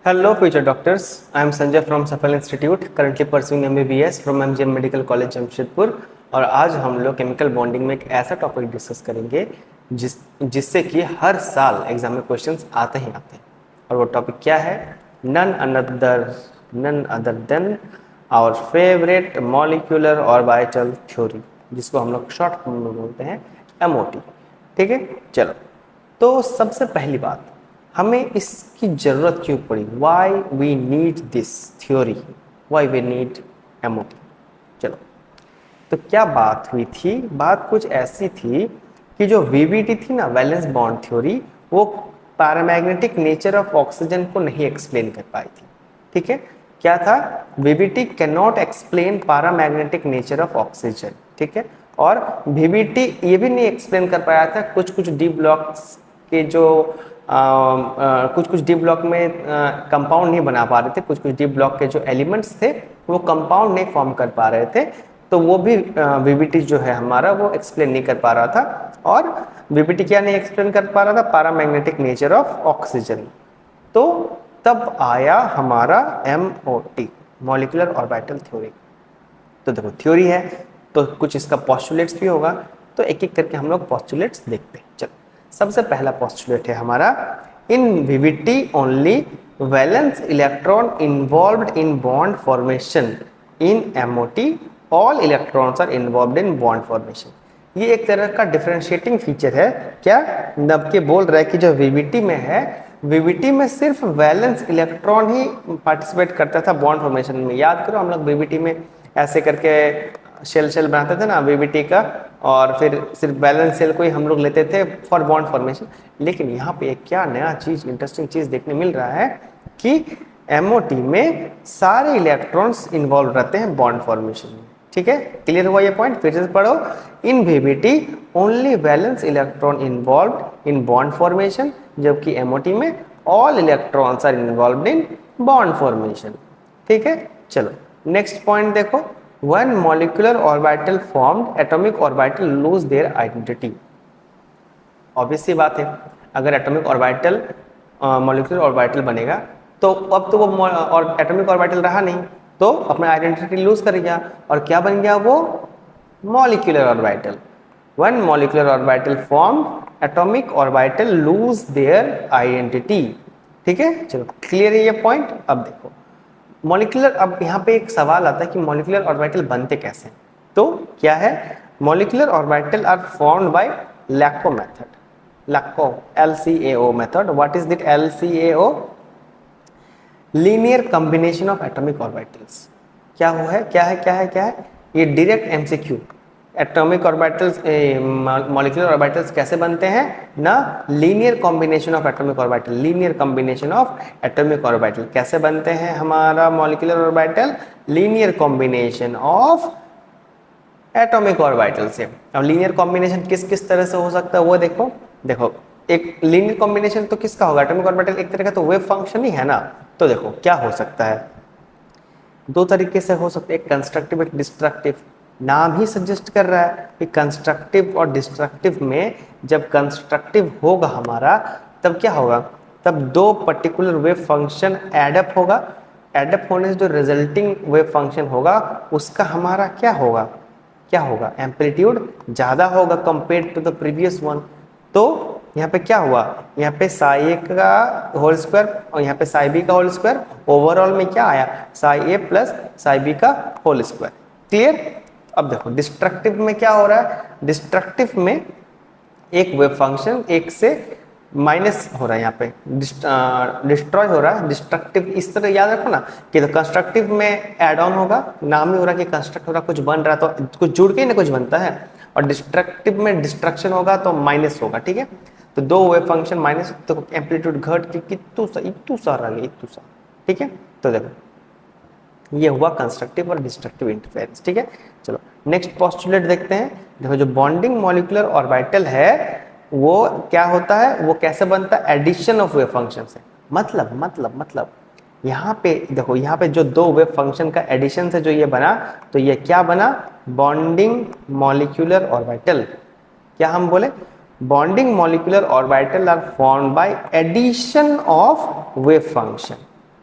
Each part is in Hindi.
Hello, future doctors. I am Sanjay from Safal Institute, currently pursuing MBBS from MGM medical college Jamshedpur. और आज हम लोग केमिकल बॉन्डिंग में एक ऐसा टॉपिक डिस्कस करेंगे जिससे कि हर साल एग्जाम में क्वेश्चंस आते ही आते हैं। और वो टॉपिक क्या है? None other than our favourite molecular orbital theory, जिसको हम लोग शॉर्ट फॉर्म में बोलते हैं MOT। ठीक है, चलो। तो सबसे पहली बात, हमें इसकी ज़रूरत क्यों पड़ी? Why we need this theory, why we need MOT। चलो, तो क्या बात हुई थी? बात कुछ ऐसी थी कि जो VBT थी ना, वैलेंस बॉन्ड थ्योरी, वो पैरामैग्नेटिक नेचर ऑफ ऑक्सीजन को नहीं एक्सप्लेन कर पाई थी। ठीक है, क्या था? VBT can not explain paramagnetic nature of oxygen. ठीक है, और VBT ये भी नहीं एक्सप्लेन कर पाया था कुछ डी ब्लॉक्स के जो कुछ डी ब्लॉक में कंपाउंड नहीं बना पा रहे थे, कुछ डी ब्लॉक के जो एलिमेंट्स थे वो कंपाउंड नहीं फॉर्म कर पा रहे थे। तो वो भी VBT जो है हमारा वो एक्सप्लेन नहीं कर पा रहा था। और VBT क्या नहीं एक्सप्लेन कर पा रहा था? Paramagnetic nature of oxygen. तो तब आया हमारा MOT, मॉलिक्यूलर ऑर्बिटल थ्योरी। तो देखो, थ्योरी है तो कुछ इसका पोस्टुलेट्स भी होगा, तो एक एक करके हम लोग पोस्टुलेट्स देखते हैं। चलो, सबसे पहला पोस्टुलेट है हमारा, in VBT only valence electron involved in bond formation, in MOT all electrons are involved in bond formation. ये एक तरह का डिफरेंशिएटिंग फीचर है। क्या नब के बोल रहा है कि जो VBT में है, VBT में सिर्फ वैलेंस इलेक्ट्रॉन ही पार्टिसिपेट करता था बॉन्ड फॉर्मेशन में। याद करो, हम लोग VBT में ऐसे करके शेल बनाते थे ना VBT का, और फिर सिर्फ बैलेंस सेल को ही हम लोग लेते थे फॉर बॉन्ड फॉर्मेशन। लेकिन यहाँ पे एक क्या नया चीज, इंटरेस्टिंग चीज देखने मिल रहा है कि MOT में सारे इलेक्ट्रॉन्स इन्वॉल्व रहते हैं बॉन्ड फॉर्मेशन में। ठीक है, क्लियर हुआ ये पॉइंट? फिर से पढ़ो, in VBT only balance electron involve in bond formation, जबकि MOT में all electrons are involve in bond formation. ठीक है, चलो नेक्स्ट पॉइंट देखो, When molecular orbital formed, atomic orbital lose their identity। Obvious सी बात है, अगर एटॉमिक ऑर्बिटल मॉलिक्यूलर ऑर्बिटल बनेगा तो अब तो वो एटॉमिक ऑर्बिटल रहा नहीं, तो अपना आइडेंटिटी लूज कर गया। और क्या बन गया वो? Molecular orbital. When molecular orbital formed, atomic orbital lose their identity। ठीक है, चलो क्लियर है ये पॉइंट। अब देखो मॉलिक्यूलर, अब यहाँ पे एक सवाल आता है कि मॉलिक्यूलर ऑर्बिटल बनते कैसे? तो क्या है? Molecular orbital are formed by LCAO method, LCAO LCAO method. What is that LCAO? Linear combination of atomic orbitals. क्या वो है? क्या है? क्या है? क्या है? ये direct MCQ। Atomic orbitals, molecular orbitals कैसे बनते हैं ना? Linear combination of atomic orbital. Linear combination of atomic orbital कैसे बनते हैं हमारा molecular orbital? Linear combination of atomic orbital से। अब लीनियर कॉम्बिनेशन किस किस तरह से हो सकता है वो देखो। देखो, एक लीनियर कॉम्बिनेशन तो किसका होगा? एटॉमिक ऑर्बिटल एक तरह का तो वेव फंक्शन ही है ना। तो देखो क्या हो सकता है, दो तरीके से हो सकता है, एक कंस्ट्रक्टिव एक डिस्ट्रक्टिव। नाम ही सजेस्ट कर रहा है कि कंस्ट्रक्टिव और डिस्ट्रक्टिव में जब कंस्ट्रक्टिव होगा हमारा, तब क्या होगा? तब दो पर्टिकुलर वेव फंक्शन एडअप होगा। एडअप होने से जो रिजल्टिंग वेव फंक्शन होगा उसका हमारा क्या होगा? क्या होगा? एम्पलीट्यूड ज़्यादा होगा compare to the previous one. तो यहाँ पे क्या हुआ? यहाँ पे साई ए का होल स्क्वायर और यहाँ पे साई बी का होल स्क्वायर, ओवरऑल में क्या आया? साई ए प्लस साई बी का होल स्क्वायर। क्लियर? अब देखो डिस्ट्रक्टिव में क्या हो रहा है? डिस्ट्रक्टिव में एक वेव फंक्शन एक से माइनस हो रहा है, यहाँ पे डिस्ट्रॉय हो रहा है। डिस्ट्रक्टिव इस तरह याद रखो ना कि तो कंस्ट्रक्टिव में एड ऑन होगा, नाम ही हो रहा है कि कंस्ट्रक्ट हो रहा, कुछ बन रहा है तो कुछ जुड़ के ही ना कुछ बनता है। और डिस्ट्रक्टिव में डिस्ट्रक्शन होगा तो माइनस होगा। ठीक है, तो दो वेव फंक्शन माइनस, तो एम्पलीट्यूड घट के इतू सारा। ठीक है, तो देखो ये हुआ कंस्ट्रक्टिव और डिस्ट्रक्टिव इंटरफेरेंस। ठीक है, चलो नेक्स्ट पोस्टुलेट देखते हैं। देखो, जो बॉन्डिंग मॉलिक्यूलर ऑर्बिटल है वो क्या होता है, वो कैसे बनता है? एडिशन ऑफ वेव फंक्शन से। मतलब यहाँ पे देखो, यहाँ पे जो दो वेव फंक्शन का एडिशन से जो ये बना, तो ये क्या बना? Bonding molecular orbital. क्या हम बोले? Bonding molecular orbital are formed by addition of wave function.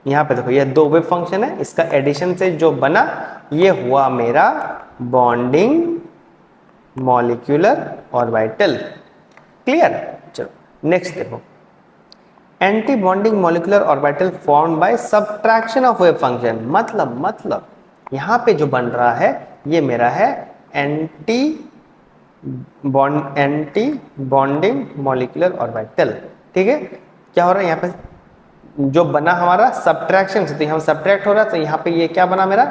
यहाँ पे देखो ये दो वेव फंक्शन है, इसका एडिशन से जो बना ये हुआ मेरा बॉन्डिंग मॉलिक्यूलर ऑर्बिटल। क्लियर। चलो नेक्स्ट देखो, anti bonding molecular orbital formed by subtraction of wave function. मतलब यहाँ पे जो बन रहा है ये मेरा है एंटी बॉन्डिंग मॉलिक्यूलर ऑर्बिटल। ठीक है, क्या हो रहा है यहाँ पे जो बना हमारा सब्ट्रैक्शन से, तो यहाँ सब्ट्रैक्ट हो रहा है, तो यहाँ पे ये क्या बना मेरा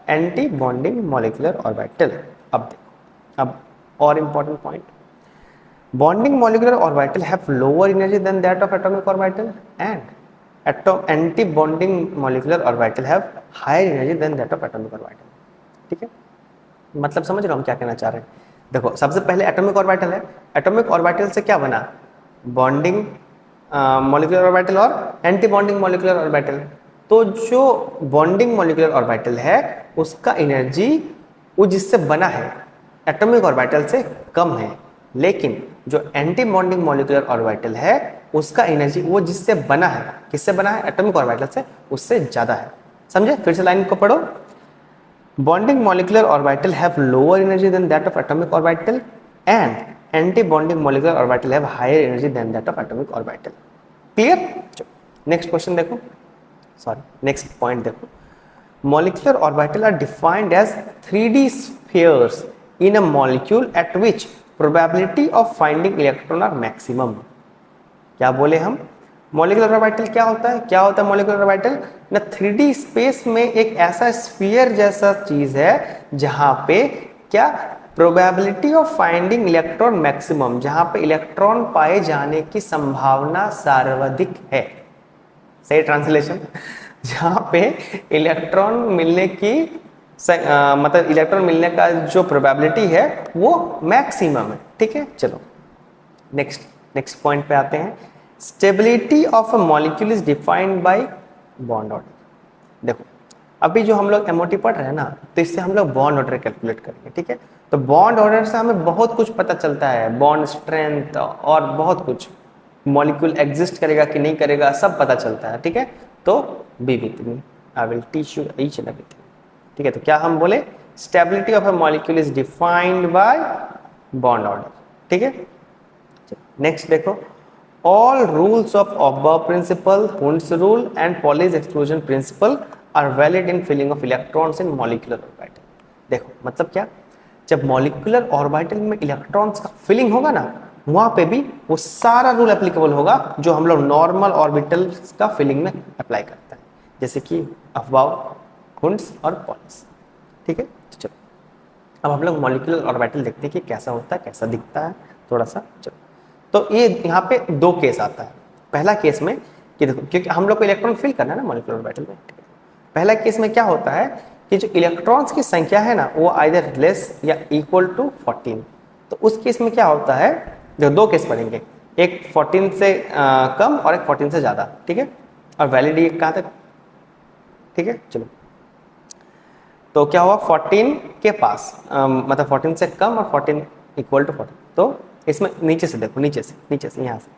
एंटी बॉन्डिंग मॉलिक्यूलर ऑर्बिटल। अब देखो, अब और important point, bonding molecular orbital have lower energy than that of atomic orbital and anti bonding molecular orbital have higher energy than that of atomic orbital. ठीक है, मतलब समझ रहे हो हम क्या कहना चाह रहे हैं। देखो सबसे पहले एटॉमिक ऑर्बिटल है, एटॉमिक ऑर्बिटल से क्या बना बॉन्डिंग मॉलिक्यूलर ऑर्बिटल और एंटी बॉन्डिंग मॉलिक्यूलर ऑर्बिटल। तो जो बॉन्डिंग मॉलिक्यूलर ऑर्बिटल है उसका एनर्जी वो जिससे बना है एटॉमिक ऑर्बिटल से कम है, लेकिन जो एंटी बॉन्डिंग मॉलिक्यूलर ऑर्बिटल है उसका एनर्जी वो जिससे बना है, किससे बना है एटॉमिक ऑर्बिटल से, उससे ज्यादा है। समझे, फिर से लाइन को पढ़ो, bonding molecular orbital have lower energy than that of atomic orbital and anti bonding molecular orbital have higher energy than that of atomic orbital. Clear. Next question देखो, सॉरी नेक्स्ट पॉइंट देखो, molecular orbital are defined as 3D spheres in a molecule at which probability of finding electron are maximum। क्या बोले हम, molecular orbital क्या होता है, क्या होता है molecular orbital ना 3D स्पेस में एक ऐसा स्फीयर जैसा चीज है जहां पे क्या probability of finding electron maximum, जहां पे इलेक्ट्रॉन पाए जाने की संभावना सर्वाधिक है। सही ट्रांसलेशन, जहां पे इलेक्ट्रॉन मिलने की मतलब इलेक्ट्रॉन मिलने का जो प्रोबेबिलिटी है वो मैक्सिमम है। ठीक है, चलो नेक्स्ट पॉइंट पे आते हैं, stability of a molecule is defined by bond order. देखो अभी जो हम लोग एमओटी पढ़ रहे हैं ना, तो इससे हम लोग बॉन्ड ऑर्डर कैलकुलेट करेंगे। ठीक है, तो बॉन्ड ऑर्डर से हमें बहुत कुछ पता चलता है, बॉन्ड स्ट्रेंथ और बहुत कुछ, मॉलिक्यूल एग्जिस्ट करेगा कि नहीं करेगा सब पता चलता है। ठीक है, तो be with me, I will teach you each and everything. ठीक है, तो क्या हम बोले stability of a molecule is defined by bond order. ठीक है, नेक्स्ट देखो, all rules of Aufbau principle, Hund's rule and Pauli's exclusion principle are valid in filling of electrons in molecular orbital. देखो मतलब क्या, जब मॉलिक्यूलर ऑर्बिटल में इलेक्ट्रॉन्स का फिलिंग होगा ना, वहां पे भी वो सारा रूल एप्लीकेबल होगा जो हम लोग नॉर्मल ऑर्बिटल्स का फिलिंग में अप्लाई करते हैं, जैसे कि अफबाव, हुंड्स और पॉलीज। ठीक है, चलो अब हम लोग मॉलिक्यूलर ऑर्बिटल देखते हैं कि कैसा होता है, कैसा दिखता है थोड़ा सा। चलो, तो ये यहाँ पे दो केस आता है। पहला केस में कि देखो, क्योंकि हम लोग को इलेक्ट्रॉन फिल करना है ना मॉलिक्यूलर ऑर्बिटल में, पहला केस में क्या होता है कि जो इलेक्ट्रॉन्स की संख्या है ना वो आइदर लेस या इक्वल टू 14। तो उस केस में क्या होता है, जो दो केस पढ़ेंगे, एक 14 से कम और एक 14 से ज़्यादा। ठीक है, और वैलिडिटी कहाँ तक। ठीक है, चलो तो क्या हुआ 14 के पास मतलब 14 से कम और 14 इक्वल टू 14। तो इसमें नीचे से देखो, नीचे से यहाँ से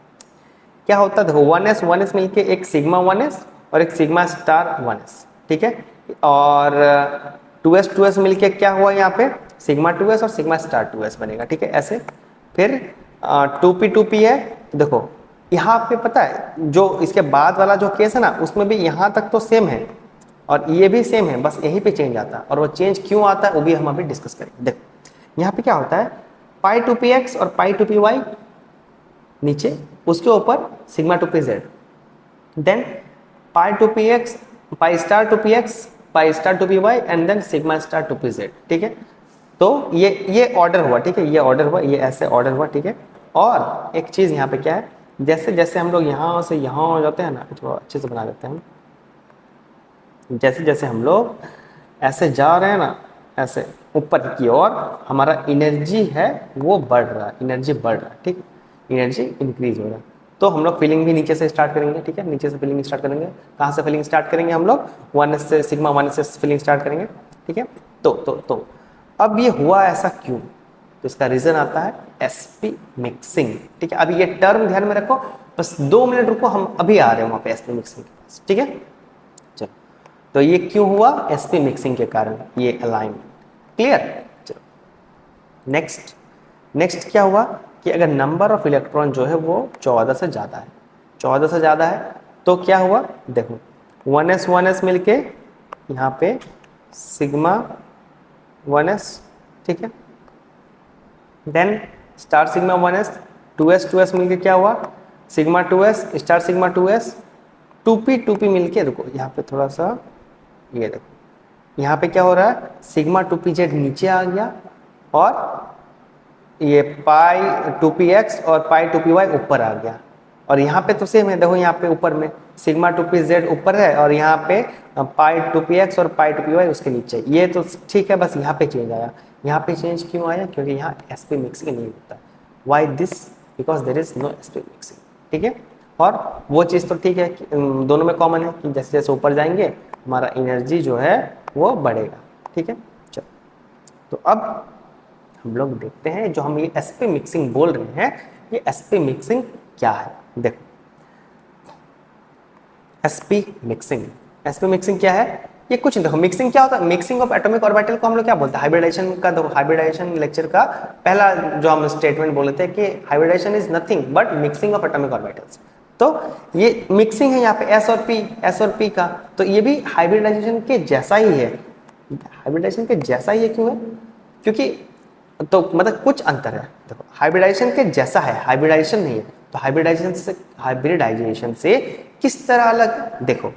क्या होता है, देखो 1s मिलके एक सिग्मा 1s और एक सिग्मा स्टार 1s। ठीक है, और 2s मिलके क्या हुआ यहाँ पे सिग्मा 2s और सिग्मा स्टार 2s बनेगा। ठीक है, ऐसे फिर 2p है। तो देखो यहाँ पे पता है जो इसके बाद वाला जो केस है ना, उसमें भी यहाँ तक तो सेम है और ये भी सेम है, बस यहीं पे चेंज आता है, और वो चेंज क्यों आता है वो भी हम अभी डिस्कस करेंगे। देखो यहाँ पे क्या होता है, पाई 2px और पाई 2py नीचे, उसके ऊपर sigma 2pz, then pi 2px, pi star 2px, pi star 2py and then sigma star 2pz। ठीक है, तो ये ऑर्डर हुआ। ठीक है, ये ऑर्डर हुआ, ये ऐसे ऑर्डर हुआ। ठीक है, और एक चीज़ यहाँ पे क्या है, जैसे जैसे हम लोग यहाँ से यहाँ हो जाते हैं ना, थोड़ा अच्छे से बना देते हैं, जैसे जैसे हम लोग ऐसे जा रहे हैं ना, ऐसे ऊपर की ओर हमारा एनर्जी है वो बढ़ रहा है, एनर्जी बढ़ रहा है। ठीक, एनर्जी इंक्रीज हो रहा है। तो हम लोग फिलिंग भी नीचे से स्टार्ट करेंगे। ठीक है, नीचे से फिलिंग स्टार्ट करेंगे। कहाँ से फिलिंग स्टार्ट करेंगे हम लोग, 1s से, सिग्मा 1s से फिलिंग स्टार्ट करेंगे। ठीक है, तो अब ये हुआ ऐसा क्यों, तो इसका रीजन आता है sp मिक्सिंग। ठीक है, अभी ये टर्म ध्यान में रखो, बस 2 मिनट रुको, हम अभी आ रहे हैं वहाँ पे sp मिक्सिंग के पास। ठीक है, तो ये क्यों हुआ? sp मिक्सिंग के कारण ये अलाइनमेंट। क्लियर? चलो नेक्स्ट क्या हुआ कि अगर नंबर ऑफ इलेक्ट्रॉन जो है वो 14 से ज़्यादा है, 14 से ज़्यादा है तो क्या हुआ? देखो 1s मिलके यहाँ पे सिग्मा 1s, ठीक है, then star sigma 1s, 2s मिलके क्या हुआ? Sigma 2s star sigma 2s, 2p मिलके, रुको यहाँ पे थोड़ा सा, ये देखो यहाँ पे क्या हो रहा है? सिग्मा 2pz नीचे आ गया और ये पाई 2px और पाई 2py ऊपर आ गया, और यहाँ पे तो सेम है, देखो यहाँ पे ऊपर में सिग्मा 2pz ऊपर है और यहाँ पे पाई 2px और पाई 2py उसके नीचे। ये तो ठीक है, बस यहाँ पे चेंज आया। यहाँ पे चेंज क्यों आया? क्योंकि यहाँ sp मिक्सिंग नहीं होता। Why this? Because there is no sp mixing, ठीक है। और वो चीज़ तो ठीक है, दोनों में कॉमन है कि जैसे जैसे ऊपर जाएंगे हमारा एनर्जी जो है वो बढ़ेगा, ठीक है। चलो तो अब हम लोग देखते हैं जो हम ये sp मिक्सिंग बोल रहे हैं, ये sp मिक्सिंग क्या है? देखो sp मिक्सिंग क्या है? ये कुछ देखो, मिक्सिंग क्या होता है? मिक्सिंग ऑफ एटॉमिक ऑर्बिटल को हम लोग क्या बोलते हैं? हाइब्रिडाइजेशन का। देखो हाइब्रिडाइजेशन लेक्चर का पहला जो हम स्टेटमेंट बोले थे कि hybridization is nothing but mixing of atomic orbitals. तो ये मिक्सिंग है यहाँ पे s और p का, तो ये भी हाइब्रिडाइजेशन के जैसा ही है। हाइब्रिडाइजेशन के जैसा ही है क्यों है? क्योंकि तो मतलब कुछ अंतर है। देखो हाइब्रिडाइजेशन के जैसा है, हाइब्रिडाइजेशन नहीं है। तो हाइब्रिडाइजेशन से किस तरह अलग? देखो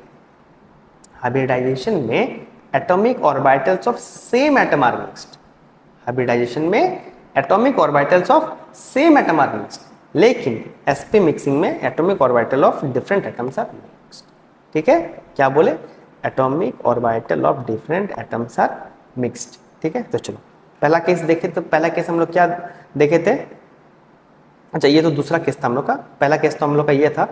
हाइब्रिडाइजेशन में atomic orbitals of same atom are mixed. Hybridisation में atomic orbitals of same atom are mixed, लेकिन sp मिक्सिंग में atomic orbital of different atoms are mixed, ठीक है। क्या बोले? Atomic orbital of different atoms are mixed, ठीक है। तो चलो पहला केस देखे, तो पहला केस हम लोग क्या देखे थे? अच्छा ये तो दूसरा केस था हम लोग का। पहला केस तो हम लोग का ये था,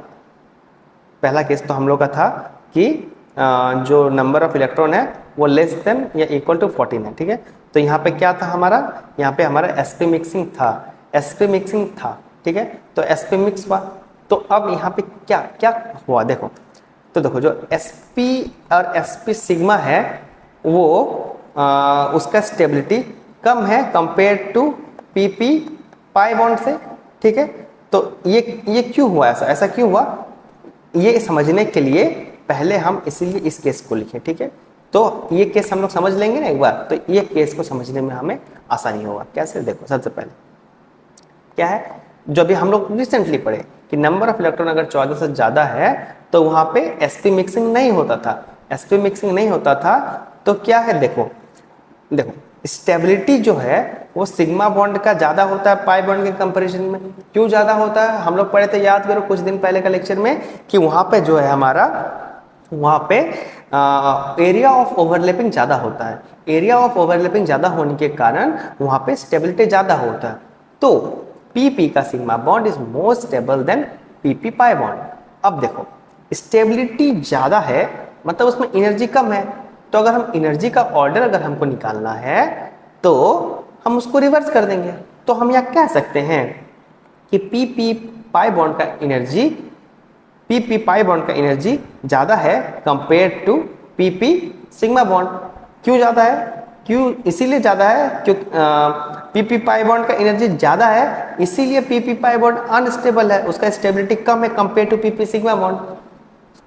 पहला केस तो हम लोग का था कि जो नंबर ऑफ इलेक्ट्रॉन है वो लेस देन या इक्वल टू 14 है, ठीक है। तो यहाँ पे क्या था हमारा? यहाँ पे हमारा sp मिक्सिंग था, ठीक है। तो sp मिक्स हुआ। तो अब यहाँ पे क्या क्या हुआ? देखो तो देखो जो sp और sp सिग्मा है वो उसका स्टेबिलिटी कम है compare to pp pi bond से, ठीक है। तो ये क्यों हुआ? ऐसा क्यों हुआ? ये समझने के लिए पहले हम इसीलिए इस केस को लिखे, ठीक है। तो ये केस हम लोग समझ लेंगे ना एक बार, तो ये केस को समझने में हमें आसानी होगा। कैसे? देखो सबसे पहले क्या है जो अभी हम लोग रिसेंटली पढ़े कि नंबर ऑफ इलेक्ट्रॉन अगर 14 से ज़्यादा है तो वहाँ पे sp मिक्सिंग नहीं होता था। sp मिक्सिंग नहीं होता था तो क्या है? देखो स्टेबिलिटी जो है वो सिग्मा बॉन्ड का ज़्यादा होता है पाई बॉन्ड के कंपैरिजन में। क्यों ज़्यादा होता है? हम लोग पढ़े थे, याद करो कुछ दिन पहले का लेक्चर में, कि वहाँ पे जो है हमारा वहाँ पे एरिया ऑफ ओवरलैपिंग ज़्यादा होता है। एरिया ऑफ ओवरलैपिंग ज़्यादा होने के कारण वहाँ पे स्टेबिलिटी ज़्यादा होता है। तो pp का sigma bond is more stable then pp pi bond. अब देखो स्टेबिलिटी ज़्यादा है मतलब उसमें एनर्जी कम है, तो अगर हम एनर्जी का ऑर्डर अगर हमको निकालना है तो हम उसको रिवर्स कर देंगे। तो हम यहाँ कह सकते हैं कि pp पाई बॉन्ड का एनर्जी ज़्यादा है compare to pp sigma bond. क्यों ज़्यादा है? क्यों? इसीलिए ज़्यादा है क्योंकि pp पाई बॉन्ड का एनर्जी ज़्यादा है, इसीलिए pp पाई बॉन्ड अनस्टेबल है, उसका स्टेबिलिटी कम है compare to pp sigma bond.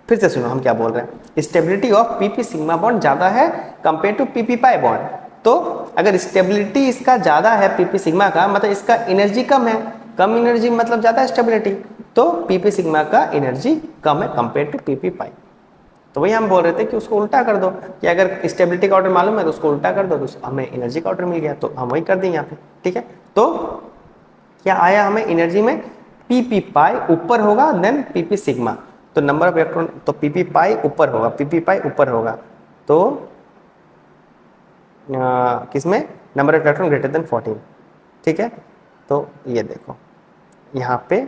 फिर से सुनो हम क्या बोल रहे हैं। Stability of pp sigma bond ज़्यादा है compare to pp pi bond. तो अगर स्टेबिलिटी इसका ज़्यादा है pp सिग्मा का, मतलब इसका एनर्जी कम है, कम एनर्जी मतलब ज़्यादा स्टेबिलिटी, तो pp सिग्मा का एनर्जी कम है कंपेयर टू pp पाई। तो वही हम बोल रहे थे कि उसको उल्टा कर दो, कि अगर स्टेबिलिटी का ऑर्डर मालूम है तो उसको उल्टा कर दो तो हमें एनर्जी का ऑर्डर मिल गया, तो हम वही कर दें यहाँ पे, ठीक है। तो क्या आया हमें एनर्जी में? pp पाई ऊपर होगा देन pp सिग्मा। तो नंबर ऑफ इलेक्ट्रॉन, तो pp पाई ऊपर होगा, तो किसमें? Number of electron greater than 14, ठीक है। तो ये देखो यहाँ पे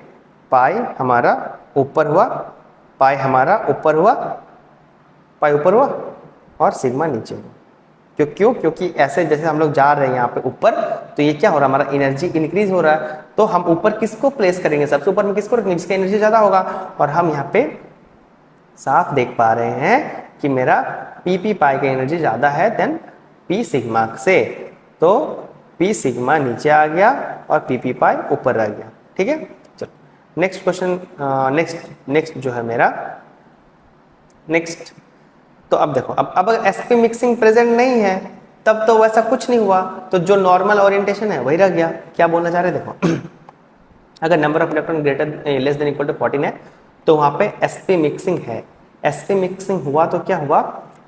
पाई हमारा ऊपर हुआ और सिग्मा नीचे हुआ। क्योंकि ऐसे जैसे हम लोग जा रहे हैं यहाँ पे ऊपर, तो ये क्या हो रहा है? हमारा एनर्जी इंक्रीज हो रहा है। तो हम ऊपर किसको प्लेस करेंगे? सबसे ऊपर में किसको रखेंगे? जिसका एनर्जी ज़्यादा होगा। और हम यहाँ पे साफ देख पा रहे हैं कि मेरा पी पाई की एनर्जी ज़्यादा है देन पी सिग्मा से, तो पी सिग्मा नीचे आ गया और पी पाई ऊपर रह गया। ठीक है, चलो नेक्स्ट क्वेश्चन, नेक्स्ट जो है मेरा नेक्स्ट। तो अब देखो, अब अगर sp मिक्सिंग प्रेजेंट नहीं है तब तो वैसा कुछ नहीं हुआ, तो जो नॉर्मल ओरिएंटेशन है वही रह गया। क्या बोलना चाह रहे देखो अगर number of electron greater less than equal to 14 है तो वहाँ पे sp मिक्सिंग है। sp मिक्सिंग हुआ तो क्या हुआ,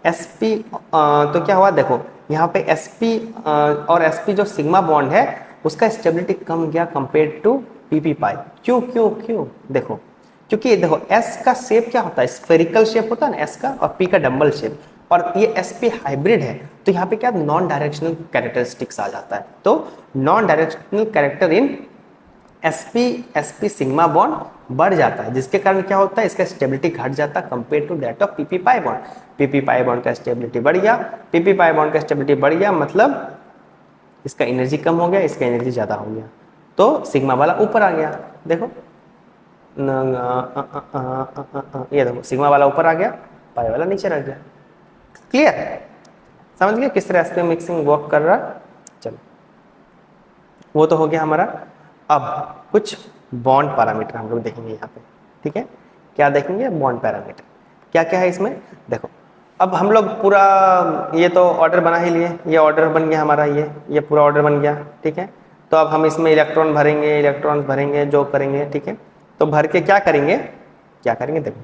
sp तो क्या हुआ देखो, यहाँ पे sp और sp जो सिग्मा बॉन्ड है उसका स्टेबिलिटी कम गया कंपेयर टू पी पाई। क्यों क्यों क्यों देखो, क्योंकि देखो s का शेप क्या होता है, स्फेरिकल शेप होता है ना s का, और p का डम्बल शेप, और ये sp हाइब्रिड है तो यहाँ पे क्या नॉन डायरेक्शनल कैरेक्टरिस्टिक्स आ जाता है। तो non directional character in sp sigma bond बढ़ जाता है, जिसके कारण क्या होता है, इसका स्टेबिलिटी घट जाता है compare to that of P pi bond. P pi bond का स्टेबिलिटी बढ़ गया, पी पाई बॉन्ड का स्टेबिलिटी बढ़ गया मतलब इसका एनर्जी कम हो गया, इसका एनर्जी ज़्यादा हो गया, तो सिग्मा वाला ऊपर आ गया। देखो ये देखो सिग्मा वाला ऊपर आ गया, पाई वाला नीचे रह गया। क्लियर, समझ गए किस तरह से मिक्सिंग वर्क कर रहा है। चलो वो तो हो गया हमारा। अब कुछ बॉन्ड पैरामीटर हम लोग देखेंगे यहाँ पे। ठीक है, क्या देखेंगे, बॉन्ड पैरामीटर क्या क्या है इसमें। देखो अब हम लोग पूरा ये तो ऑर्डर बना ही लिए, ये ऑर्डर बन गया हमारा, ये पूरा ऑर्डर बन गया। ठीक है, तो अब हम इसमें इलेक्ट्रॉन भरेंगे जो करेंगे। ठीक है, तो भर के क्या करेंगे देखो,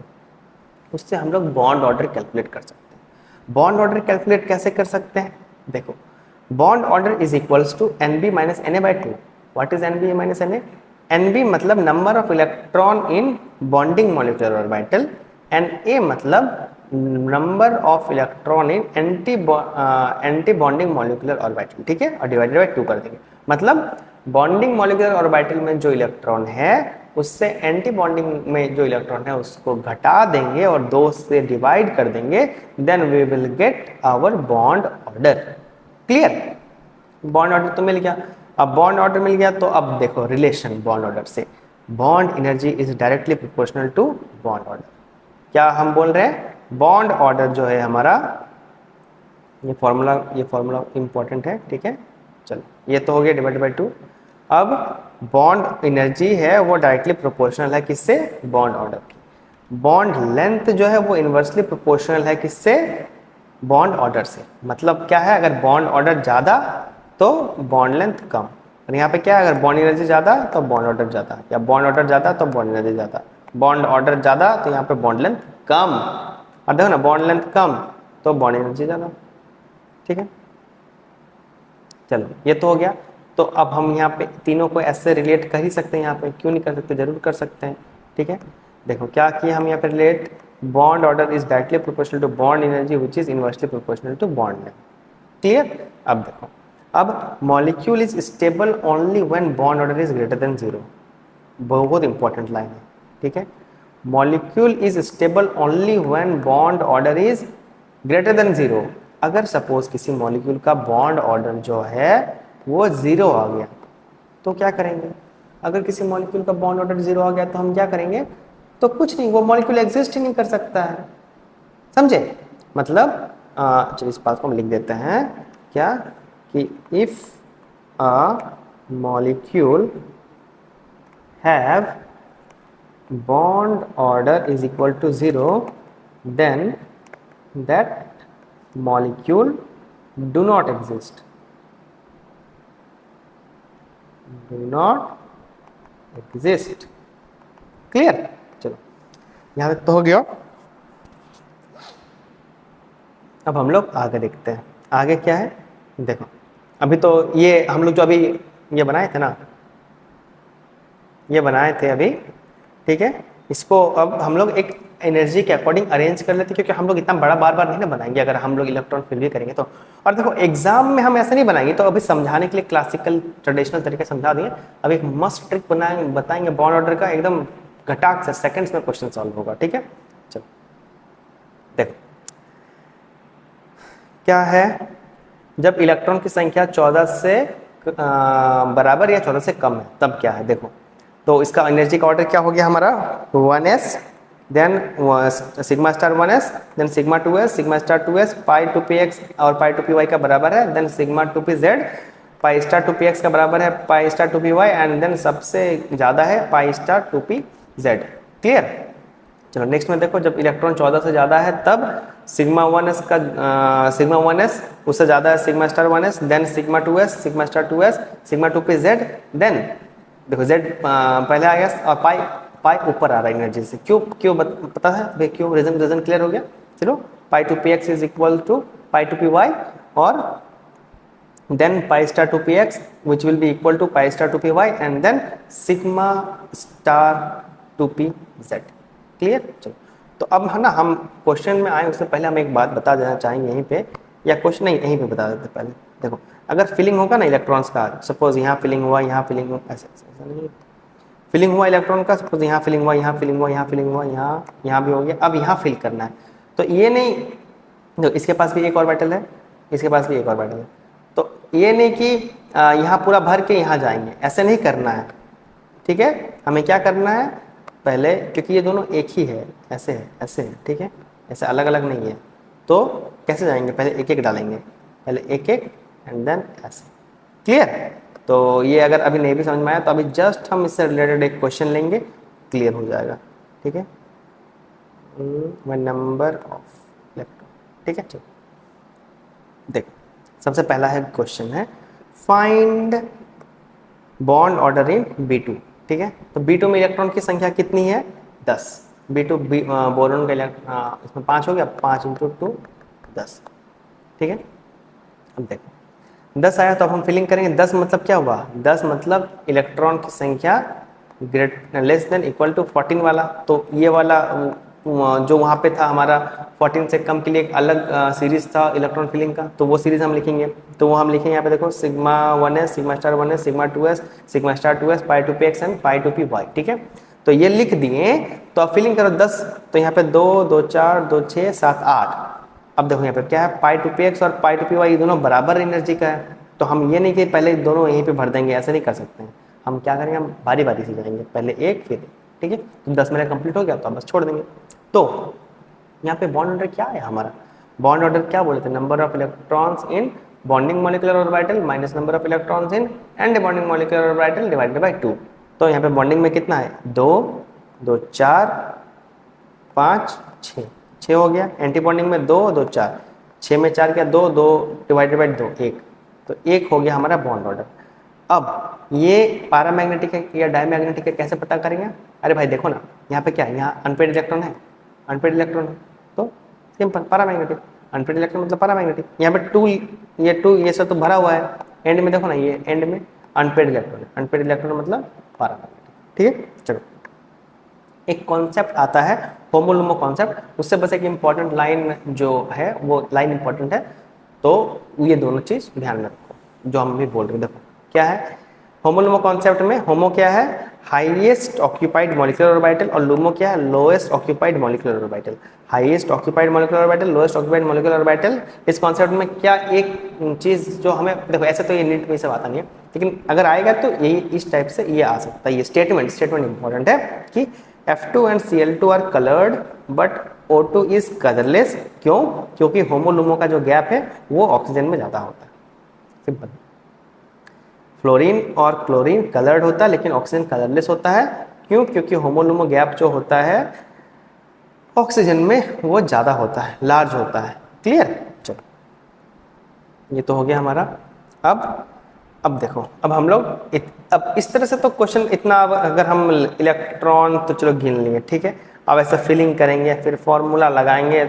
उससे हम लोग बॉन्ड ऑर्डर कैलकुलेट कर सकते हैं। बॉन्ड ऑर्डर कैलकुलेट कैसे कर सकते हैं, देखो bond order is equals to NB minus Na/2। What is NB minus Na? NB मतलब number of electron in bonding molecular orbital, Na मतलब number of electron in anti bonding molecular orbital. ठीक है, और डिवाइडेड बाय 2 कर देंगे, मतलब बॉन्डिंग मॉलिक्यूलर ऑर्बिटल में जो इलेक्ट्रॉन है उससे एंटी बॉन्डिंग में जो इलेक्ट्रॉन है उसको घटा देंगे और 2 से डिवाइड कर देंगे, then we will get our bond order. Clear, bond order तो मिल गया। अब बॉन्ड ऑर्डर मिल गया तो अब देखो रिलेशन बॉन्ड ऑर्डर से, bond energy is directly proportional to bond order. क्या हम बोल रहे हैं, बॉन्ड ऑर्डर जो है हमारा, ये फॉर्मूला इंपॉर्टेंट है। ठीक है, चलो ये तो हो गया डिवाइड बाय 2। अब बॉन्ड एनर्जी है वो डायरेक्टली प्रोपोर्शनल है किससे, बॉन्ड ऑर्डर। बॉन्ड लेंथ जो है वो इन्वर्सली प्रोपोर्शनल है किससे, बॉन्ड ऑर्डर से। मतलब क्या है, अगर बॉन्ड ऑर्डर ज़्यादा तो बॉन्ड लेंथ कम, और यहाँ पे क्या है, अगर बॉन्ड एनर्जी ज़्यादा तो बॉन्ड ऑर्डर ज़्यादा, या बॉन्ड ऑर्डर ज़्यादा तो बॉन्ड एनर्जी ज़्यादा। बॉन्ड ऑर्डर ज़्यादा तो यहाँ पे बॉन्ड लेंथ कम, और देखो ना बॉन्ड लेंथ कम तो बॉन्ड एनर्जी ज़्यादा। ठीक है, चलो ये तो हो गया। तो अब हम यहाँ पे तीनों को ऐसे रिलेट कर ही सकते हैं, यहाँ पे क्यों नहीं कर सकते, जरूर कर सकते हैं। ठीक है, देखो क्या किया हम यहाँ पे relate, bond order is directly proportional to bond energy which is inversely proportional to bond length. Clear, अब देखो, अब molecule is stable only when bond order is greater than 0। बहुत इंपॉर्टेंट लाइन है। ठीक है, molecule is stable only when bond order is greater than 0। अगर सपोज किसी मॉलिक्यूल का बॉन्ड ऑर्डर जो है वो 0 आ गया तो क्या करेंगे, अगर किसी मॉलिक्यूल का बॉन्ड ऑर्डर 0 आ गया तो हम क्या करेंगे, तो कुछ नहीं, वो मॉलिक्यूल एग्जिस्ट ही नहीं कर सकता है। समझे, मतलब चलिए इस बात को हम लिख देते हैं क्या, कि if a molecule have bond order is equal to 0 then that molecule do not exist, clear। चलो यहाँ तक तो हो गया। अब हम लोग आगे देखते हैं, आगे क्या है देखो। अभी तो ये हम लोग जो अभी ये बनाए थे ना, ये बनाए थे अभी। ठीक है, इसको अब हम लोग एक एनर्जी के अकॉर्डिंग अरेंज कर लेते हैं, क्योंकि हम लोग इतना बड़ा बार बार नहीं ना बनाएंगे अगर हम लोग इलेक्ट्रॉन फिल भी करेंगे तो। और देखो एग्जाम में हम ऐसे नहीं बनाएंगे, तो अभी समझाने के लिए क्लासिकल ट्रेडिशनल तरीके समझा दिए। अब एक मस्त ट्रिक बताएंगे बॉन्ड ऑर्डर का, एकदम घटाक से सेकंड्स में क्वेश्चन सॉल्व होगा। ठीक है, चलो देखो क्या है, जब इलेक्ट्रॉन की संख्या 14 से बराबर या 14 से कम है तब क्या है। देखो तो इसका एनर्जी का ऑर्डर क्या हो गया हमारा, 1s then sigma star 1s, then sigma 2s, sigma star 2s पाई 2px और पाई 2py का बराबर है, देन सिग्मा 2pz पाई स्टार 2px का बराबर है पाई स्टार 2py एंड देन सबसे ज़्यादा है पाई स्टार 2pz। क्लियर। चलो नेक्स्ट में देखो, जब इलेक्ट्रॉन 14 से ज़्यादा है तब सिग्मा 1s का सिग्मा 1s उससे ज़्यादा है sigma star 1s, then sigma 2s, sigma star 2s, sigma 2pz, then देखो z पहले आ गया और पाई पाई ऊपर आ रहा है एनर्जी से। क्यों पता है भाई क्यों? रीजन क्लियर हो गया। चलो pi 2px is equal to pi 2py और then pi star 2px which will be equal to pi star 2py and then sigma star 2pz। Clear. चलो तो अब है ना, हम क्वेश्चन में आए उससे पहले हम एक बात बता देना चाहेंगे यहीं पे, या क्वेश्चन नहीं यहीं पे बता देते पहले। देखो अगर फिलिंग होगा ना इलेक्ट्रॉन्स का, सपोज यहाँ फिलिंग हुआ, यहाँ फिलिंग हुआ, ऐसा नहीं फिलिंग हुआ इलेक्ट्रॉन का, सपोज यहाँ फिलिंग हुआ, यहाँ फिलिंग हुआ, यहाँ फिलिंग हुआ, यहाँ भी हो गया, अब यहाँ फिल करना है। तो ये नहीं, तो इसके पास भी एक ऑर्बिटल है, इसके पास भी एक ऑर्बिटल है, तो ये नहीं कि यहाँ पूरा भर के यहाँ जाएंगे, ऐसे नहीं करना है। ठीक है, हमें क्या करना है पहले, क्योंकि ये दोनों एक ही है, ऐसे है ऐसे है, ठीक है, ऐसे अलग अलग नहीं है, तो कैसे जाएंगे, पहले एक एक डालेंगे, पहले एक एक एंड देन ऐसे। क्लियर। तो ये अगर अभी नहीं भी समझ में आया तो अभी जस्ट हम इससे रिलेटेड एक क्वेश्चन लेंगे, क्लियर हो जाएगा। ठीक है, नंबर ऑफ इलेक्ट्रॉन। ठीक है, चलो देखो सबसे पहला है क्वेश्चन है find bond order in B2। ठीक है, तो B2 में इलेक्ट्रॉन की संख्या कितनी है? 10। B2 बोरोन का इसमें 5 हो गया, 5 × 2 10। ठीक है, अब देखो 10 आया तो अब हम फिलिंग करेंगे। 10 मतलब क्या हुआ? 10 मतलब इलेक्ट्रॉन की संख्या लेस देन इक्वल टू 14 वाला। तो ये वाला जो वहाँ पे था हमारा 14 से कम के लिए एक अलग सीरीज था इलेक्ट्रॉन फिलिंग का, तो वो सीरीज हम लिखेंगे। तो वो हम लिखेंगे यहाँ पे देखो sigma 1s, sigma star 1s, sigma 2s, sigma star 2s, pi 2px and pi 2py। ठीक है, तो ये लिख दिए। तो अब फिलिंग करो 10, तो यहाँ पे 2 2 4 2 6 7 8। अब देखो यहाँ पे क्या है, पाई 2px और पाई 2py ये दोनों बराबर एनर्जी का है, तो हम ये नहीं कि पहले दोनों यहीं पे भर देंगे, ऐसे नहीं कर सकते हैं। हम क्या करेंगे, हम बारी बारी से जाएंगे, पहले एक फिर एक। ठीक है, तो 10 मिनट कंप्लीट हो गया तो हम बस छोड़ देंगे। तो यहाँ पे बॉन्ड ऑर्डर क्या है हमारा? बॉन्ड ऑर्डर क्या बोले थे? Number of electrons in bonding molecular orbital minus number of electrons in and bonding molecular orbital divided by 2। तो यहाँ पे बॉन्डिंग में कितना है? 2 2 4 5 6 6 हो गया। एंटी बॉन्डिंग में 2 2 4 6 में 4 क्या 2 2 डिवाइडेड बाई 2 1, तो 1 हो गया हमारा बॉन्ड ऑर्डर। अब ये पैरामैग्नेटिक है या डायमैग्नेटिक है कैसे पता करेंगे? अरे भाई देखो ना, यहाँ पे क्या है, यहाँ अनपेड इलेक्ट्रॉन है, अनपेड इलेक्ट्रॉन है, तो सिंपल पैरामैग्नेटिक। अनपेड इलेक्ट्रॉन मतलब पैरामैग्नेटिक। यहाँ पे 2 ये सब तो भरा हुआ है, एंड में देखो ना, ये एंड में अनपेड इलेक्ट्रॉन है, अनपेड इलेक्ट्रॉन मतलब पैरामैग्नेटिक। ठीक है, चलो एक कॉन्सेप्ट आता है होमोलुमो कॉन्सेप्ट, उससे बस एक इंपॉर्टेंट लाइन जो है वो लाइन इंपॉर्टेंट है, तो ये दोनों चीज़ ध्यान में रखो जो हम भी बोल रहे हैं। देखो क्या है होमोलुमो कॉन्सेप्ट में, होमो क्या है? हाईएस्ट ऑक्यूपाइड मॉलिक्यूलर ऑर्बिटल, और लुमो क्या है? Lowest occupied molecular orbital. Highest occupied molecular orbital, lowest occupied molecular orbital. इस कॉन्सेप्ट में क्या एक चीज़ जो हमें देखो, ऐसे तो ये नीट में सब आता नहीं है, लेकिन अगर आएगा तो यही इस टाइप से ये आ सकता है। ये स्टेटमेंट इंपॉर्टेंट है कि F2 and Cl2 are coloured but O2 is colourless. क्यों? क्योंकि होमोलुमो का जो गैप है वो ऑक्सीजन में ज़्यादा होता है। सिंपल। फ्लोरीन और क्लोरीन कलर्ड होता है लेकिन ऑक्सीजन कलरलेस होता है। क्यों? क्योंकि होमोलुमो गैप जो होता है ऑक्सीजन में वो ज़्यादा होता है, लार्ज होता है। क्लियर? चलो ये तो हो गया हमारा। अब देखो, अब हम लोग अब इस तरह से तो क्वेश्चन इतना, अगर हम इलेक्ट्रॉन तो चलो गिन लिए, ठीक है, अब ऐसे फिलिंग करेंगे फिर फॉर्मूला लगाएंगे,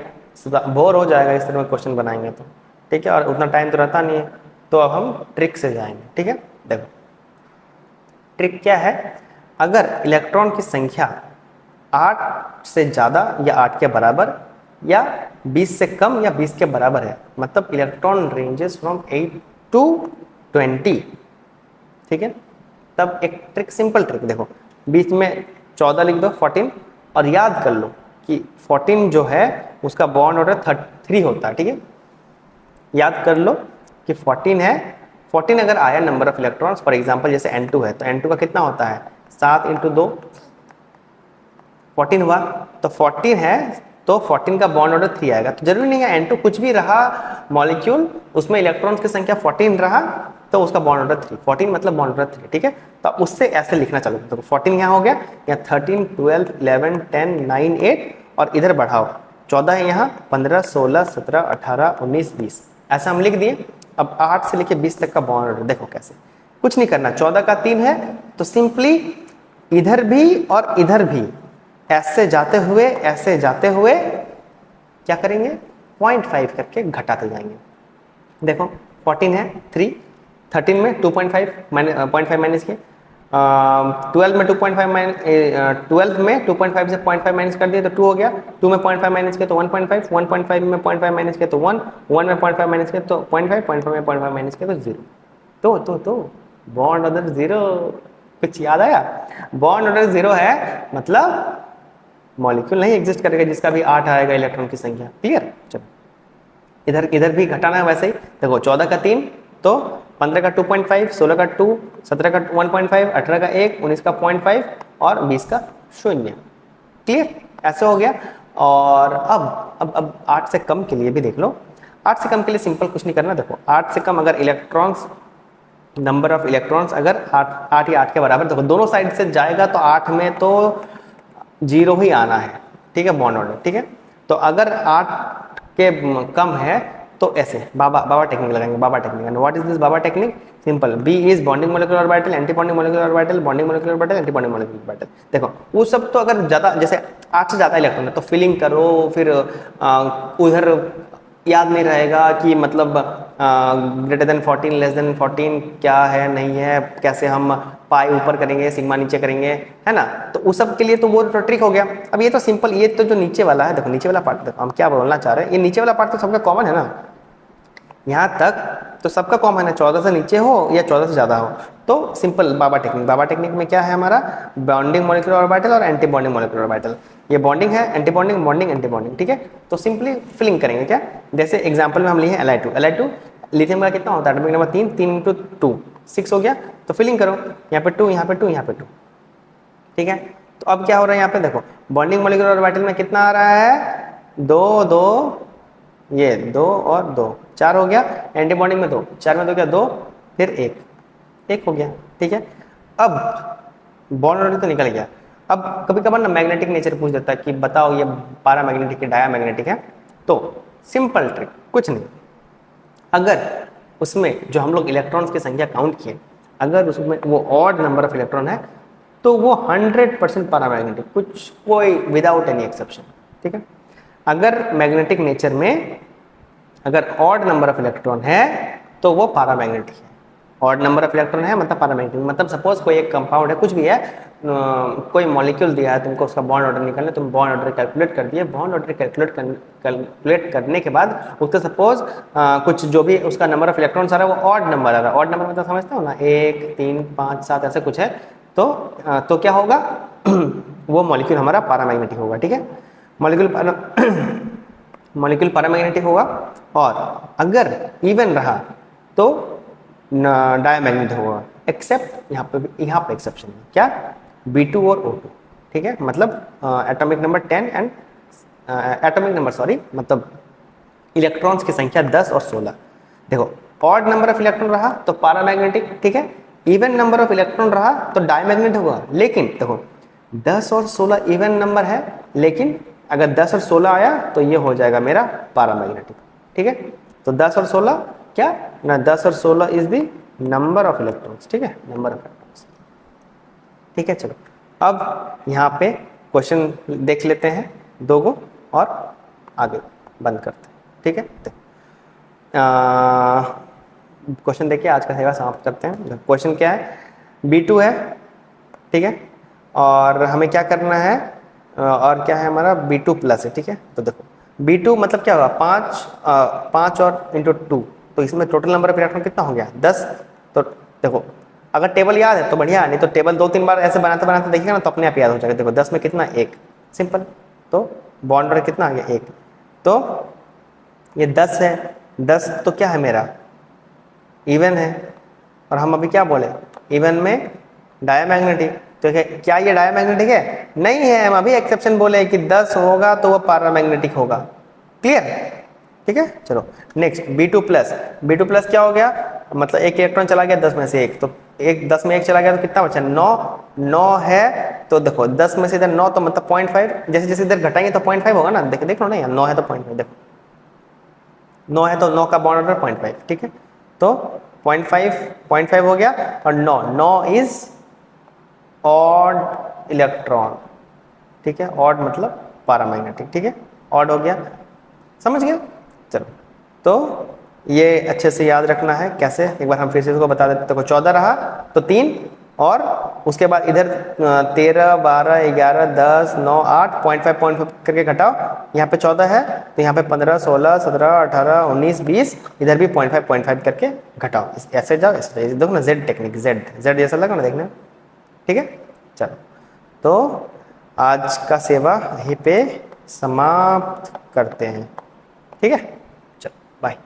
बोर हो जाएगा इस तरह में क्वेश्चन बनाएंगे तो। ठीक है, और उतना टाइम तो रहता नहीं है, तो अब हम ट्रिक से जाएंगे। ठीक है, देखो ट्रिक क्या है, अगर इलेक्ट्रॉन की संख्या 8 से ज़्यादा या 8 के बराबर या 20 से कम या 20 के बराबर है, मतलब इलेक्ट्रॉन रेंजेस फ्रॉम 8 to 20। ठीक है, तब एक ट्रिक, सिंपल ट्रिक देखो, बीच में 14 लिख दो 14, और याद कर लो कि 14 जो है उसका बॉन्ड ऑर्डर 3 होता है। ठीक है, याद कर लो कि 14 है। 14 अगर आया number of electrons, for example जैसे N2 है, तो N2 का कितना होता है? 7 × 2 14 हुआ, तो 14 है तो 14 का बॉन्ड ऑर्डर 3 आएगा। तो जरूरी नहीं है N2 कुछ भी रहा मॉलिक्यूल, उसमें इलेक्ट्रॉन्स की संख्या 14 रहा तो उसका बॉन्ड ऑर्डर 3, 14 मतलब बॉन्ड ऑर्डर 3, ठीक है। तो अब उससे ऐसे लिखना चालू, तो 14 यहाँ हो गया, यहाँ 13, 12, 11, 10, 9, 8 और इधर बढ़ाओ 14 है यहाँ, 15, 16, 17, 18, 19, 20 ऐसा हम लिख दिए। अब 8 से लेके 20 तक का बॉन्ड ऑर्डर देखो कैसे, कुछ नहीं करना, 14 का 3 है तो सिंपली इधर भी और इधर भी ऐसे जाते हुए क्या करेंगे, 0.5 करके घटाते जाएंगे। देखो 14 है 3, 13 में 2.5 0.5 माइनस किए, 12 में 2.5 माइनस 12 में 2.5 से 0.5 माइनस कर दिए तो 2 हो गया, 2 में 0.5 माइनस किया तो 1.5, 1.5 में 0.5 माइनस किया तो 1, 1 में 0.5 माइनस किया तो 0.5, 0.5 में 0.5 माइनस किया तो 0। तो बॉन्ड ऑर्डर 0, कुछ याद आया? बॉन्ड ऑर्डर 0 है मतलब मॉलिक्यूल नहीं एग्जिस्ट करेगा जिसका भी 8 आएगा इलेक्ट्रॉन की संख्या। क्लियर? चलो इधर भी घटाना है वैसे ही, देखो 14 का 3 तो 15 का 2.5, 16 का 2, 17 का 1.5, 18 का 1, 19 का 0.5 और 20 का 0। क्लियर? ऐसे हो गया। और अब 8 से कम के लिए भी देख लो, 8 से कम के लिए सिंपल कुछ नहीं करना, देखो 8 से कम अगर इलेक्ट्रॉन्स, नंबर ऑफ इलेक्ट्रॉन्स अगर 8 या 8 के बराबर, देखो दोनों साइड से जाएगा तो 8 में तो 0 ही आना है, ठीक है, बॉन्ड ऑर्डर, ठीक है। तो अगर 8 के कम है तो ऐसे बाबा टेक्निक लगाएंगे, बाबा technique. And what is this बाबा technique? Simple, B is bonding molecular orbital, anti bonding molecular orbital, bonding molecular orbital, anti bonding molecular orbital. देखो वो सब तो अगर ज़्यादा, जैसे 8 से ज़्यादा इलेक्ट्रॉन है तो फिलिंग करो, फिर उधर याद नहीं रहेगा कि मतलब ग्रेटर देन 14 लेस देन 14 क्या है नहीं है, कैसे हम पाई ऊपर करेंगे सिग्मा नीचे करेंगे, है ना। तो उस सब के लिए तो वो ट्रिक हो गया। अब ये तो सिंपल, ये तो जो नीचे वाला है, देखो नीचे वाला पार्ट, देखो हम क्या बोलना चाह रहे हैं, ये नीचे वाला पार्ट तो सबका कॉमन है ना, यहाँ तक तो सबका कॉमन है, 14 से नीचे हो या 14 से ज़्यादा हो। तो सिंपल बाबा टेक्निक में क्या है हमारा, बॉन्डिंग मोलिकुलर ऑर्बिटल और एंटी बॉन्डिंग मोलिकुलर ऑर्बिटल। ये बॉन्डिंग है, anti bonding, bonding anti bonding, ठीक है। तो सिंपली फिलिंग करेंगे क्या, जैसे एग्जाम्पल में हम लिए हैं Li2 लिथियम का कितना होता है, एटॉमिक नंबर 3, 3 × 2 6 हो गया। तो फिलिंग करो, यहाँ पे 2, यहाँ पे 2, यहाँ पे 2, ठीक है। तो अब क्या हो रहा है यहाँ पे देखो, बॉन्डिंग मोलिकुलर ऑर्बिटल में कितना आ रहा है, 2 2, ये 2 और 2 4 हो गया, एंटी बॉन्डिंग में 2, 4 में 2 क्या 2, फिर 1 हो गया, ठीक है। अब बॉन्ड ऑर्डर तो निकल गया। अब कभी कभार ना मैग्नेटिक नेचर पूछ देता है कि बताओ ये पैरामैग्नेटिक है डायामैग्नेटिक है। तो सिंपल ट्रिक, कुछ नहीं, अगर उसमें जो हम लोग इलेक्ट्रॉन्स की संख्या काउंट किए, अगर उसमें वो ऑड नंबर ऑफ इलेक्ट्रॉन है तो वो 100% पैरामैग्नेटिक, कुछ कोई विदाउट एनी एक्सेप्शन, ठीक है। अगर मैग्नेटिक नेचर में अगर ऑड नंबर ऑफ इलेक्ट्रॉन है तो वो पैरामैग्नेटिक है। ऑड नंबर ऑफ इलेक्ट्रॉन है मतलब पैरामैग्नेटिक, मतलब सपोज कोई एक कंपाउंड है, कुछ भी है, कोई मॉलिक्यूल दिया है तुमको, उसका बॉन्ड ऑर्डर निकालना, तुम बॉन्ड ऑर्डर कैलकुलेट कर दिए, बॉन्ड ऑर्डर कैलकुलेट करने के बाद उसका सपोज कुछ जो भी उसका नंबर ऑफ इलेक्ट्रॉन्स आ रहा है वो ऑड नंबर आ रहा है। ऑड नंबर मतलब समझते हो ना, 1 3 5 7 ऐसे कुछ है, तो क्या होगा वो मॉलिक्यूल हमारा पैरामैग्नेटिक होगा, ठीक है। मॉलिक्यूल पैरामैग्नेटिक होगा। और अगर इवन रहा तो डायमैग्नेटिक होगा, एक्सेप्ट यहाँ पे एक्सेप्शन है, क्या, B2 और O2, ठीक है। मतलब एटॉमिक नंबर 10 एंड मतलब इलेक्ट्रॉन्स की संख्या 10 और 16। देखो ऑड नंबर ऑफ इलेक्ट्रॉन रहा तो पैरामैग्नेटिक, ठीक है। इवन नंबर ऑफ इलेक्ट्रॉन रहा तो डायमैग्नेटिक होगा। लेकिन देखो 10 और 16 इवन नंबर है, लेकिन अगर 10 और 16 आया तो ये हो जाएगा मेरा पैरामैग्नेटिक, ठीक है। तो 10 और 16 क्या ना, 10 और 16 is the number of electrons, ठीक है, नंबर ऑफ इलेक्ट्रॉन्स, ठीक है। चलो अब यहाँ पे क्वेश्चन देख लेते हैं 2 को और आगे बंद करते हैं, ठीक है। क्वेश्चन देखिए, आज का सेवा समाप्त करते हैं। क्वेश्चन क्या है, B2 है, ठीक है, और हमें क्या करना है, और क्या है हमारा B2 प्लस है, ठीक है। तो देखो B2 मतलब क्या होगा, 5 और इंटू 2, तो इसमें टोटल नंबर ऑफ इलेक्ट्रॉन कितना हो गया 10। तो देखो अगर टेबल याद है तो बढ़िया, नहीं तो टेबल 2-3 बार ऐसे बनाते बनाते देखिएगा ना तो अपने आप याद हो जाएगा। देखो 10 में कितना 1, सिंपल, तो बॉन्ड नंबर कितना आ गया 1, तो ये 10 है, 10 तो क्या है मेरा इवन है, और हम अभी क्या बोले इवन में डायमैग्नेटिक, तो क्या ये डायमैग्नेटिक है? नहीं है, हम अभी एक्सेप्शन बोले कि 10 होगा तो वो पैरामैग्नेटिक होगा। क्लियर? ठीक है, चलो नेक्स्ट B2+। B2+ क्या हो गया? मतलब एक इलेक्ट्रॉन चला गया 10 में से एक, तो एक 10 में एक चला गया तो कितना बचा? 9 है। तो देखो 10 में से इधर 9 तो मतलब 0.5, जैसे जैसे इधर घटाएंगे तो 0.5 होगा ना। देख लो ना, 9 है तो 0.5, देखो 9 है तो 9 का बॉन्ड ऑर्डर 0.5, ठीक है। तो 0.5 हो गया, और 9 इज ऑड इलेक्ट्रॉन, ठीक है। ऑड मतलब पैरामैग्नेटिक, ठीक है, ऑड हो गया, समझ गया। चलो, तो ये अच्छे से याद रखना है। कैसे? एक बार हम फिर से इसको बता देते। तो 14 रहा तो 3, और उसके बाद इधर 13, 12, 11, 10, 9, 8, 0.5 करके घटाओ। यहाँ पे 14 है तो यहाँ पे 15, 16, 17, 18, 19, 20, इधर भी 0.5 करके घटाओ। ऐसे जाओ, ऐसे जाओ। देखो ना, जेड टेक्निक, जेड जैसा लगा ना देखने में, ठीक है। चलो, तो आज का सेवा यहीं पे समाप्त करते हैं, ठीक है। चलो बाय।